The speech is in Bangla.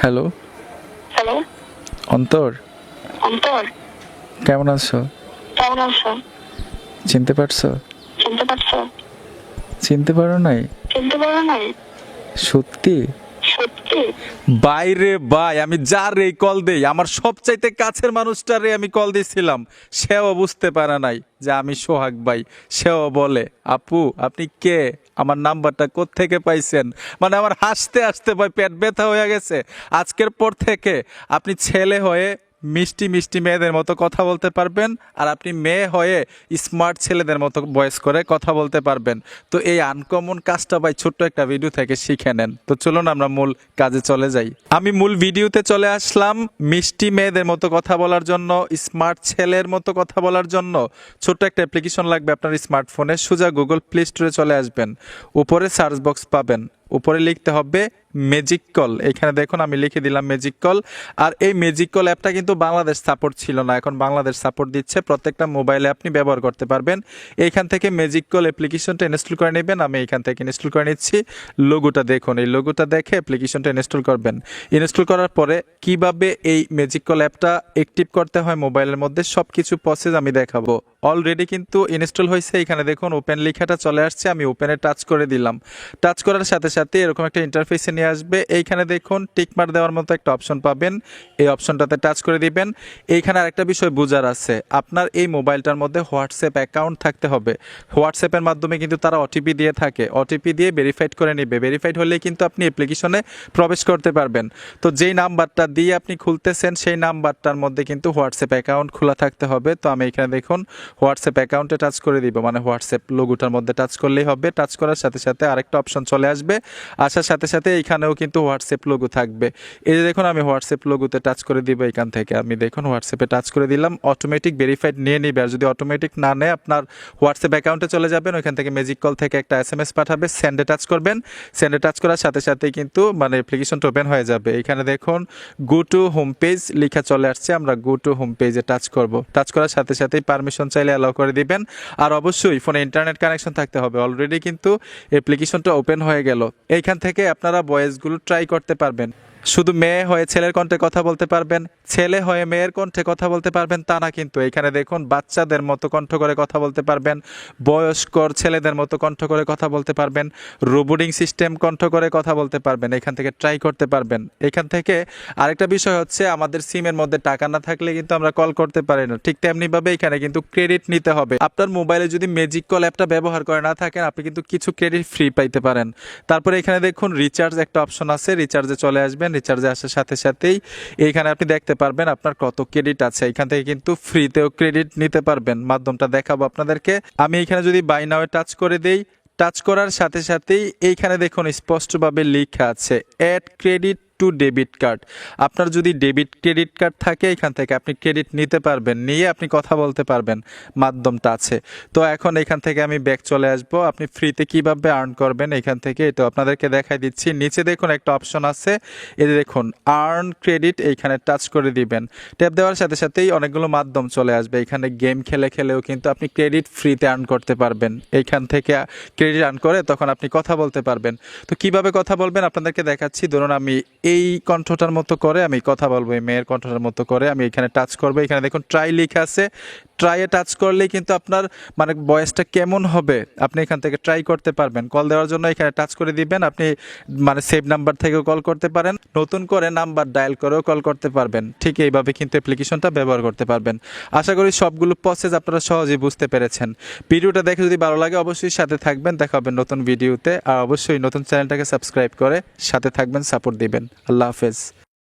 হ্যালো। হ্যালো। অন্তর, অন্তর, কেমন আছো? কেমন আছো? চিনতে পারছো? চিনতে পারছো? চিনতে পারো নাই? চিনতে পারো নাই? সত্যি? সত্যি? বাইরে ভাই, আমি যার এই কল দেই, আমার সবচাইতে কাছের মানুষটারে আমি কল দিছিলাম, সেও বুঝতে পারে নাই যে আমি সোহাগ ভাই। সেও বলে, আপু আপনি কে, আমার নাম্বারটা কোত্থেকে পাইছেন? মানে আমার হাসতে হাসতে ভাই পেট ব্যথা হয়ে গেছে। আজকের পর থেকে আপনি ছেলে হয়ে মিষ্টি মিষ্টি মেয়েদের মতো কথা বলতে পারবেন, আর আপনি মেয়ে হয়ে স্মার্ট ছেলেদের মতো ভয়েস করে কথা বলতে পারবেন। তো এই আনকমন কাজটা ভাই ছোট্ট একটা ভিডিও থেকে শিখে নেন। তো চলুন আমরা মূল কাজে চলে যাই। আমি মূল ভিডিওতে চলে আসলাম। মিষ্টি মেয়েদের মতো কথা বলার জন্য, স্মার্ট ছেলের মতো কথা বলার জন্য ছোট্ট একটা অ্যাপ্লিকেশন লাগবে আপনার স্মার্টফোনে। সোজা গুগল প্লে স্টোরে চলে আসবেন, উপরে সার্চ বক্স পাবেন, উপরে লিখতে হবে ম্যাজিক কল। এখানে দেখুন আমি লিখে দিলাম ম্যাজিক কল। আর এই ম্যাজিক কল অ্যাপটা কিন্তু বাংলাদেশ সাপোর্ট ছিল না, এখন বাংলাদেশ সাপোর্ট দিচ্ছে, প্রত্যেকটা মোবাইলে আপনি ব্যবহার করতে পারবেন। এইখান থেকে ম্যাজিক কল অ্যাপ্লিকেশনটা ইনস্টল করে নেবেন। আমি এইখান থেকে ইনস্টল করে নিচ্ছি। লোগোটা দেখুন, এই লোগোটা দেখে অ্যাপ্লিকেশনটা ইনস্টল করবেন। ইনস্টল করার পরে কিভাবে এই ম্যাজিক কল অ্যাপটা অ্যাক্টিভ করতে হয় মোবাইলের মধ্যে সব কিছু প্রসেস আমি দেখাবো। অলরেডি কিন্তু ইনস্টল হয়েছে। এখানে দেখুন ওপেন লেখাটা চলে আসছে, আমি ওপেনে টাচ করে দিলাম। টাচ করার সাথে সাথে এরকম একটা ইন্টারফেসে নিয়ে আসবে। এইখানে দেখুন টিকমার্ক দেওয়ার মতো একটা অপশন পাবেন, এই অপশনটাতে টাচ করে দিবেন। এইখানে আরেকটা বিষয় বোঝার আছে, আপনার এই মোবাইলটার মধ্যে হোয়াটসঅ্যাপ অ্যাকাউন্ট থাকতে হবে। হোয়াটসঅ্যাপের মাধ্যমে কিন্তু তারা ওটিপি দিয়ে থাকে, ওটিপি দিয়ে ভেরিফাইড করে নেবে। ভেরিফাইড হলেই কিন্তু আপনি অ্যাপ্লিকেশনে প্রবেশ করতে পারবেন। তো যেই নাম্বারটা দিয়ে আপনি খুলতেছেন সেই নাম্বারটার মধ্যে কিন্তু হোয়াটসঅ্যাপ অ্যাকাউন্ট খোলা থাকতে হবে। তো আমি এখানে দেখুন হোয়াটসঅ্যাপ অ্যাকাউন্টে টাচ করে দিব, মানে হোয়াটসঅ্যাপ লোগোটার মধ্যে টাচ করলেই হবে। টাচ করার সাথে সাথে আরেকটা অপশন চলে আসবে, আসার সাথে সাথে এইখানেও কিন্তু হোয়াটসঅ্যাপ লোগো থাকবে। এই যে দেখুন আমি হোয়াটসঅ্যাপ লোগোতে টাচ করে দিব। এখান থেকে আমি দেখুন হোয়াটসঅ্যাপে টাচ করে দিলাম, অটোমেটিক ভেরিফাইড নিয়ে নিবে। আর যদি অটোমেটিক না নেয় আপনার হোয়াটসঅ্যাপ অ্যাকাউন্টে চলে যাবেন, ওইখান থেকে ম্যাজিক কল থেকে একটা এসএমএস পাঠাবে, সেন্ডে টাচ করবেন। সেন্ডে টাচ করার সাথে সাথেই কিন্তু মানে অ্যাপ্লিকেশনটা ওপেন হয়ে যাবে। এখানে দেখুন গো টু হোম পেজ লেখা চলে আসছে, আমরা গো টু হোম পেজে টাচ করব। টাচ করার সাথে সাথেই পারমিশন চাইলে অ্যালাউ করে দিবেন। আর অবশ্যই ফোনে ইন্টারনেট কানেকশন থাকতে হবে। অলরেডি কিন্তু অ্যাপ্লিকেশনটা ওপেন হয়ে গেল। এইখান থেকে আপনারা ভয়েসগুলো ট্রাই করতে পারবেন। শুধু মেয়ে হয়ে ছেলের কণ্ঠে কথা বলতে পারবেন, ছেলে হয়ে মেয়ের কণ্ঠে কথা বলতে পারবেন তা না কিন্তু। এখানে দেখুন বাচ্চাদের মতো কণ্ঠ করে কথা বলতে পারবেন, বয়স্কর ছেলেদের মতো কণ্ঠ করে কথা বলতে পারবেন, রোবোটিং সিস্টেম কণ্ঠ করে কথা বলতে পারবেন। এখান থেকে ট্রাই করতে পারবেন। এখান থেকে আরেকটা বিষয় হচ্ছে, আমাদের সিমের মধ্যে টাকা না থাকলে কিন্তু আমরা কল করতে পারি না। ঠিক তেমনিভাবে এখানে কিন্তু ক্রেডিট নিতে হবে। আপনার মোবাইলে যদি ম্যাজিক কল অ্যাপটা ব্যবহার করে না থাকেন, আপনি কিন্তু কিছু ক্রেডিট ফ্রি পাইতে পারেন। তারপরে এখানে দেখুন রিচার্জ একটা অপশন আছে, রিচার্জে চলে আসবেন। রিচার্জে আসার সাথে সাথেই এইখানে আপনি দেখতে পারবেন আপনার কত ক্রেডিট আছে। এখান থেকে কিন্তু ফ্রিতেও ক্রেডিট নিতে পারবেন। মাধ্যমটা দেখাবো আপনাদেরকে। আমি এখানে যদি বাই নাও টাচ করে দেই, টাচ করার সাথে সাথেই এইখানে দেখুন স্পষ্টভাবে লেখা আছে add credit to debit card. আপনার যদি ডেবিট ক্রেডিট কার্ড থাকে এখান থেকে আপনি ক্রেডিট নিতে পারবেন, নিয়ে আপনি কথা বলতে পারবেন। মাধ্যমটা আছে। তো এখন এখান থেকে আমি ব্যাক চলে আসব। আপনি ফ্রিতে কিভাবে আর্ন করবেন এখান থেকে এটা আপনাদেরকে দেখাই দিচ্ছি। নিচে দেখুন একটা অপশন আছে, এই দেখুন আর্ন ক্রেডিট, এইখানে টাচ করে দিবেন। ট্যাপ দেওয়ার সাথে সাথেই অনেকগুলো মাধ্যম চলে আসবে। এখানে গেম খেলে খেলেও কিন্তু আপনি ক্রেডিট ফ্রিতে আর্ন করতে পারবেন। এইখান থেকে ক্রেডিট আর্ন করে তখন আপনি কথা বলতে পারবেন। তো কিভাবে কথা বলবেন আপনাদেরকে দেখাচ্ছি। ধরুন আমি এই কণ্ঠটার মতো করে আমি কথা বলবো, এই মেয়ের কণ্ঠটার মতো করে আমি এখানে টাচ করবো। এখানে দেখুন ট্রাই লেখা আছে, ট্রাইয়ে টাচ করলেই কিন্তু আপনার মানে ভয়েসটা কেমন হবে আপনি এখান থেকে ট্রাই করতে পারবেন। কল দেওয়ার জন্য এখানে টাচ করে দিবেন। আপনি মানে সেভ নাম্বার থেকেও কল করতে পারেন, নতুন করে নাম্বার ডায়াল করেও কল করতে পারবেন। ঠিক এইভাবে কিন্তু অ্যাপ্লিকেশনটা ব্যবহার করতে পারবেন। আশা করি সবগুলো প্রসেস আপনারা সহজেই বুঝতে পেরেছেন। ভিডিওটা দেখে যদি ভালো লাগে অবশ্যই সাথে থাকবেন, দেখা হবে নতুন ভিডিওতে। আর অবশ্যই নতুন চ্যানেলটাকে সাবস্ক্রাইব করে সাথে থাকবেন, সাপোর্ট দিবেন। আল্লাহ হাফেজ।